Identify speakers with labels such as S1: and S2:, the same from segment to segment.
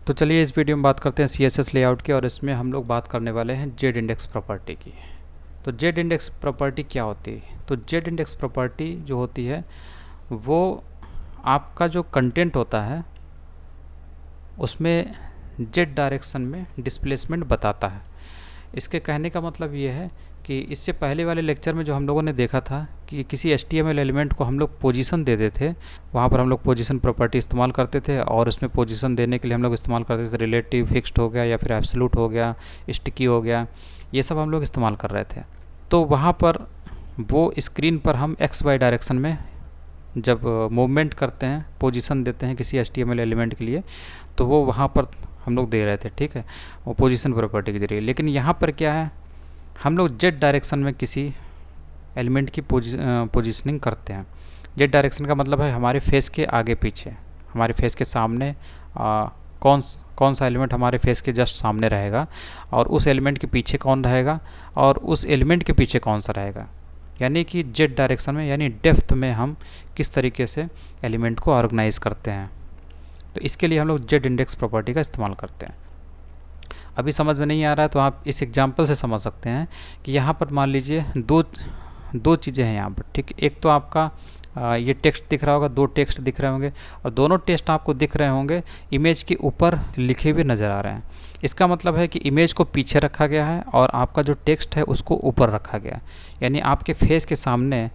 S1: तो चलिए इस वीडियो में बात करते हैं CSS लेआउट की, और इसमें हम लोग बात करने वाले हैं जेड इंडेक्स प्रॉपर्टी की। तो जेड इंडेक्स प्रॉपर्टी क्या होती है? तो जेड इंडेक्स प्रॉपर्टी जो होती है वो आपका जो कंटेंट होता है उसमें जेड डायरेक्शन में डिस्प्लेसमेंट बताता है। इसके कहने का मतलब ये है कि इससे पहले वाले लेक्चर में जो हम लोगों ने देखा था कि किसी HTML एलिमेंट को हम लोग पोजीशन दे देते थे, वहाँ पर हम लोग पोजीशन प्रॉपर्टी इस्तेमाल करते थे, और उसमें पोजीशन देने के लिए हम लोग इस्तेमाल करते थे रिलेटिव, फिक्स्ड हो गया या फिर एब्सोल्यूट हो गया, स्टिकी हो गया, ये सब हम लोग इस्तेमाल कर रहे थे। तो वहाँ पर वो स्क्रीन पर हम XY डायरेक्शन में जब मूवमेंट करते हैं, पोजीशन देते हैं किसी HTML एलिमेंट के लिए, तो वो वहाँ पर हम लोग दे रहे थे, ठीक है, वो पोजीशन प्रॉपर्टी के जरिए। लेकिन यहाँ पर क्या है, हम लोग जेड डायरेक्शन में किसी एलिमेंट की पोजीशनिंग करते हैं। जेड डायरेक्शन का मतलब है हमारे फेस के आगे पीछे, हमारे फेस के सामने कौन सा एलिमेंट हमारे फेस के जस्ट सामने रहेगा, और उस एलिमेंट के पीछे कौन रहेगा, और उस एलिमेंट के पीछे कौन सा रहेगा। यानी कि जेड डायरेक्शन में, यानी डेप्थ में हम किस तरीके से एलिमेंट को ऑर्गेनाइज करते हैं। तो इसके लिए हम लोग जेड इंडेक्स प्रॉपर्टी का इस्तेमाल करते हैं। अभी समझ में नहीं आ रहा है तो आप इस एग्जांपल से समझ सकते हैं कि यहाँ पर मान लीजिए दो चीज़ें हैं यहाँ पर, ठीक। एक तो आपका ये टेक्स्ट दिख रहा होगा, दो टेक्स्ट दिख रहे होंगे, और दोनों टेक्स्ट आपको दिख रहे होंगे इमेज के ऊपर लिखे हुए नज़र आ रहे हैं। इसका मतलब है कि इमेज को पीछे रखा गया है और आपका जो टेक्स्ट है उसको ऊपर रखा गया है। यानी आपके फेस के सामने,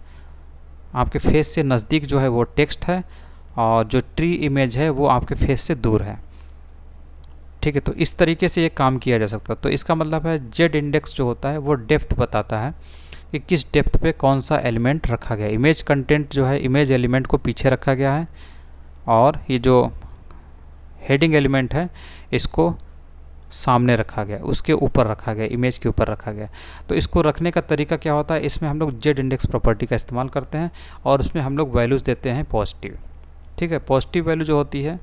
S1: आपके फेस से नज़दीक जो है वो टेक्स्ट है, और जो ट्री इमेज है वो आपके फेस से दूर है, ठीक है। तो इस तरीके से ये काम किया जा सकता है। तो इसका मतलब है जेड इंडेक्स जो होता है वो डेप्थ बताता है कि किस डेप्थ पे कौन सा एलिमेंट रखा गया है। इमेज कंटेंट जो है, इमेज एलिमेंट को पीछे रखा गया है, और ये जो हेडिंग एलिमेंट है इसको सामने रखा गया, उसके ऊपर रखा गया, इमेज के ऊपर रखा गया। तो इसको रखने का तरीका क्या होता है, इसमें हम लोग जेड इंडेक्स प्रॉपर्टी का इस्तेमाल करते हैं, और उसमें हम लोग वैल्यूज़ देते हैं पॉजिटिव, ठीक है। पॉजिटिव वैल्यू जो होती है,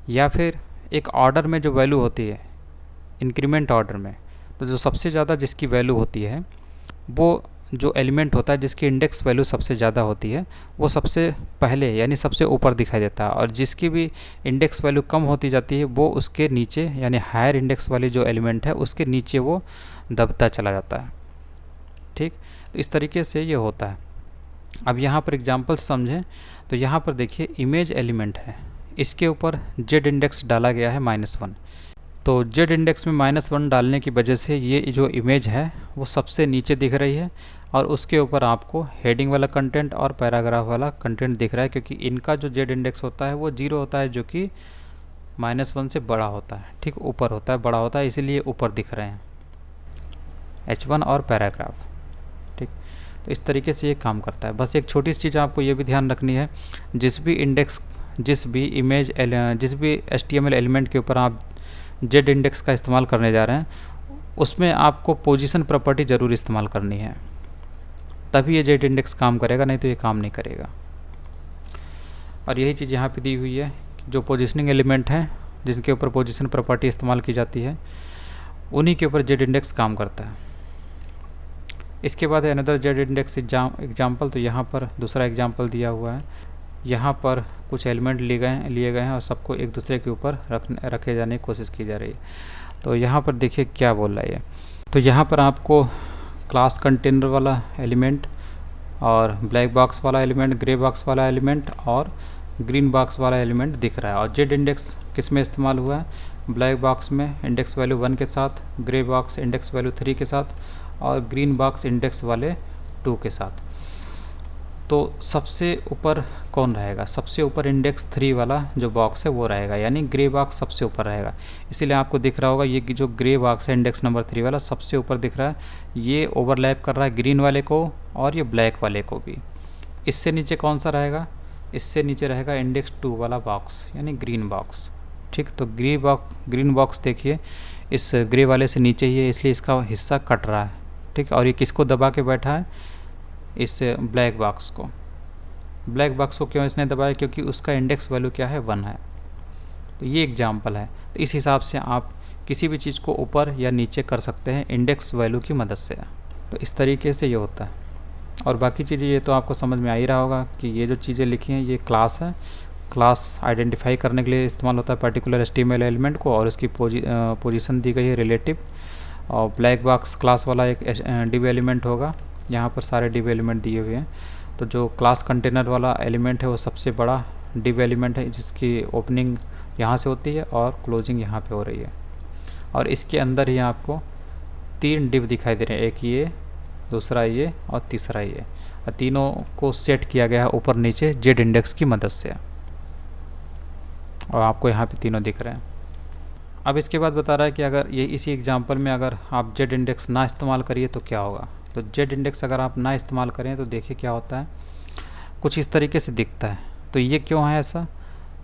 S1: या फिर एक ऑर्डर में जो वैल्यू होती है, इंक्रीमेंट ऑर्डर में, तो जो सबसे ज़्यादा जिसकी वैल्यू होती है, वो जो एलिमेंट होता है जिसकी इंडेक्स वैल्यू सबसे ज़्यादा होती है वो सबसे पहले यानी सबसे ऊपर दिखाई देता है, और जिसकी भी इंडेक्स वैल्यू कम होती जाती है वो उसके नीचे, यानी हायर इंडेक्स वाली जो एलिमेंट है उसके नीचे वो दबता चला जाता है, ठीक। तो इस तरीके से ये होता है। अब यहाँ पर एग्जाम्पल समझें तो यहाँ पर देखिए इमेज एलिमेंट है, इसके ऊपर जेड इंडेक्स डाला गया है -1। तो जेड इंडेक्स में -1 डालने की वजह से ये जो इमेज है वो सबसे नीचे दिख रही है, और उसके ऊपर आपको हेडिंग वाला कंटेंट और पैराग्राफ वाला कंटेंट दिख रहा है, क्योंकि इनका जो जेड इंडेक्स होता है वो 0 होता है, जो कि -1 से बड़ा होता है, ठीक, ऊपर होता है, बड़ा होता है, इसीलिए ऊपर दिख रहे हैं H1 और पैराग्राफ, ठीक। तो इस तरीके से ये काम करता है। बस एक छोटी सी चीज़ आपको ये भी ध्यान रखनी है, जिस भी HTML एलिमेंट के ऊपर आप जेड इंडेक्स का इस्तेमाल करने जा रहे हैं उसमें आपको पोजीशन प्रॉपर्टी ज़रूर इस्तेमाल करनी है, तभी ये जेड इंडेक्स काम करेगा, नहीं तो ये काम नहीं करेगा। और यही चीज़ यहाँ पे दी हुई है, जो पोजीशनिंग एलिमेंट हैं जिनके ऊपर पोजीशन प्रॉपर्टी इस्तेमाल की जाती है उन्हीं के ऊपर जेड इंडेक्स काम करता है। इसके बाद है अनदर जेड इंडेक्स एग्जाम्पल। तो यहाँ पर दूसरा एग्जाम्पल दिया हुआ है, यहाँ पर कुछ एलिमेंट लिए गए हैं और सबको एक दूसरे के ऊपर रखे जाने की कोशिश की जा रही है। तो यहाँ पर देखिए क्या बोल रहा है ये। तो यहाँ पर आपको क्लास कंटेनर वाला एलिमेंट, और ब्लैक बॉक्स वाला एलिमेंट, ग्रे बॉक्स वाला एलिमेंट, और ग्रीन बॉक्स वाला एलिमेंट दिख रहा है। और जेड इंडेक्स किस में इस्तेमाल हुआ है, ब्लैक बॉक्स में इंडेक्स वैल्यू 1 के साथ, ग्रे बॉक्स इंडेक्स वैल्यू 3 के साथ, और ग्रीन बॉक्स इंडेक्स वाले 2 के साथ। तो सबसे ऊपर कौन रहेगा, सबसे ऊपर इंडेक्स 3 वाला जो बॉक्स है वो रहेगा, यानी ग्रे बॉक्स सबसे ऊपर रहेगा। इसीलिए आपको दिख रहा होगा ये जो ग्रे बॉक्स है इंडेक्स नंबर 3 वाला सबसे ऊपर दिख रहा है, ये ओवरलैप कर रहा है ग्रीन वाले को और ये ब्लैक वाले को भी। इससे नीचे कौन सा रहेगा, इससे नीचे रहेगा इंडेक्स 2 वाला बॉक्स, यानी ग्रीन बॉक्स, ठीक। तो ग्रीन बॉक्स देखिए इस ग्रे वाले से नीचे ही है, इसलिए इसका हिस्सा कट रहा है, ठीक। और ये किसको दबा के बैठा है, इस ब्लैक बॉक्स को क्यों इसने दबाया, क्योंकि उसका इंडेक्स वैल्यू क्या है, 1 है। तो ये एग्जाम्पल है। तो इस हिसाब से आप किसी भी चीज़ को ऊपर या नीचे कर सकते हैं इंडेक्स वैल्यू की मदद से। तो इस तरीके से ये होता है। और बाकी चीज़ें ये तो आपको समझ में आ ही रहा होगा कि ये जो चीज़ें लिखी हैं ये क्लास है, क्लास आइडेंटिफाई करने के लिए इस्तेमाल होता है पर्टिकुलर HTML एलिमेंट को, और इसकी पोजीशन दी गई है रिलेटिव। और ब्लैक बॉक्स क्लास वाला एक div एलिमेंट होगा, यहाँ पर सारे div एलिमेंट दिए हुए हैं। तो जो क्लास कंटेनर वाला एलिमेंट है वो सबसे बड़ा div एलिमेंट है, जिसकी ओपनिंग यहाँ से होती है और क्लोजिंग यहाँ पे हो रही है। और इसके अंदर ही आपको 3 div दिखाई दे रहे हैं, एक ये, दूसरा ये और तीसरा ये, और तीनों को सेट किया गया है ऊपर नीचे जेड इंडेक्स की मदद से, और आपको यहाँ पे तीनों दिख रहे हैं। अब इसके बाद बता रहा है कि अगर ये इसी एग्जांपल में अगर आप जेड इंडेक्स ना इस्तेमाल करिए तो क्या होगा। तो जेड इंडेक्स अगर आप ना इस्तेमाल करें तो देखिए क्या होता है, कुछ इस तरीके से दिखता है। तो ये क्यों है ऐसा?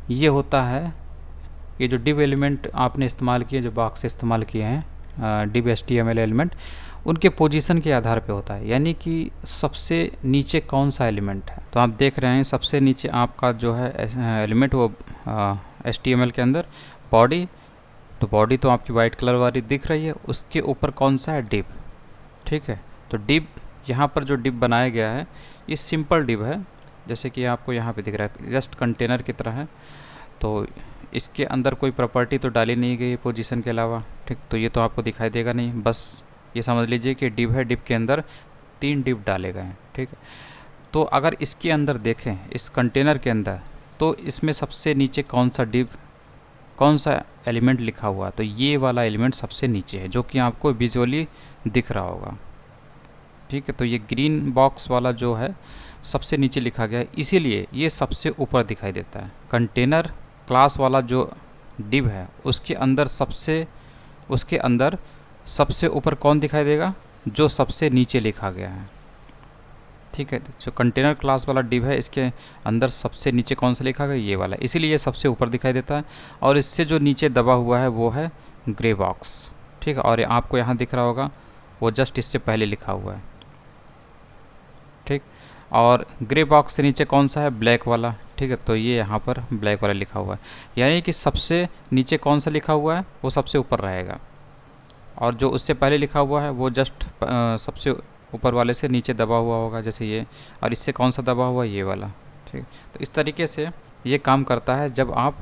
S1: ये होता है, ये जो div एलिमेंट आपने इस्तेमाल किए, जो बॉक्स इस्तेमाल किए हैं div HTML एलिमेंट, उनके पोजीशन के आधार पे होता है, यानी कि सबसे नीचे कौन सा एलिमेंट है। तो आप देख रहे हैं सबसे नीचे आपका जो है एलिमेंट वो HTML के अंदर बॉडी, तो बॉडी तो आपकी वाइट कलर वाली दिख रही है, उसके ऊपर कौन सा है, div। ठीक है, तो div, यहाँ पर जो div बनाया गया है ये सिंपल div है, जैसे कि आपको यहाँ पे दिख रहा है, जस्ट कंटेनर की तरह है। तो इसके अंदर कोई प्रॉपर्टी तो डाली नहीं गई पोजीशन के अलावा, ठीक। तो ये तो आपको दिखाई देगा नहीं, बस ये समझ लीजिए कि div है, div के अंदर 3 div डाले गए हैं, ठीक है। तो अगर इसके अंदर देखें, इस कंटेनर के अंदर, तो इसमें सबसे नीचे कौन सा div, कौन सा एलिमेंट लिखा हुआ है, तो ये वाला एलिमेंट सबसे नीचे है, जो कि आपको विजुअली दिख रहा होगा, ठीक है। तो ये ग्रीन बॉक्स वाला जो है सबसे नीचे लिखा गया है, इसीलिए ये सबसे ऊपर दिखाई देता है। कंटेनर क्लास वाला जो div है उसके अंदर सबसे ऊपर कौन दिखाई देगा, जो सबसे नीचे लिखा गया है, ठीक है। जो कंटेनर क्लास वाला div है इसके अंदर सबसे नीचे कौन सा लिखा गया, ये वाला, इसीलिए ये सबसे ऊपर दिखाई देता है। और इससे जो नीचे दबा हुआ है वो है ग्रे बॉक्स, ठीक है। और आपको यहाँ दिख रहा होगा वो जस्ट इससे पहले लिखा हुआ है, ठीक। और ग्रे बॉक्स से नीचे कौन सा है, ब्लैक वाला, ठीक है। तो ये यहाँ पर ब्लैक वाला लिखा हुआ है, यानी कि सबसे नीचे कौन सा लिखा हुआ है वो सबसे ऊपर रहेगा, और जो उससे पहले लिखा हुआ है वो जस्ट सबसे ऊपर वाले से नीचे दबा हुआ होगा, जैसे ये, और इससे कौन सा दबा हुआ है, ये वाला, ठीक। तो इस तरीके से ये काम करता है। जब आप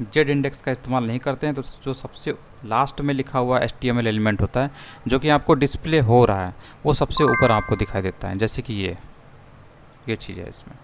S1: जेड इंडेक्स का इस्तेमाल नहीं करते हैं तो जो सबसे लास्ट में लिखा हुआ HTML एलिमेंट होता है जो कि आपको डिस्प्ले हो रहा है, वो सबसे ऊपर आपको दिखाई देता है, जैसे कि ये चीज़ है इसमें।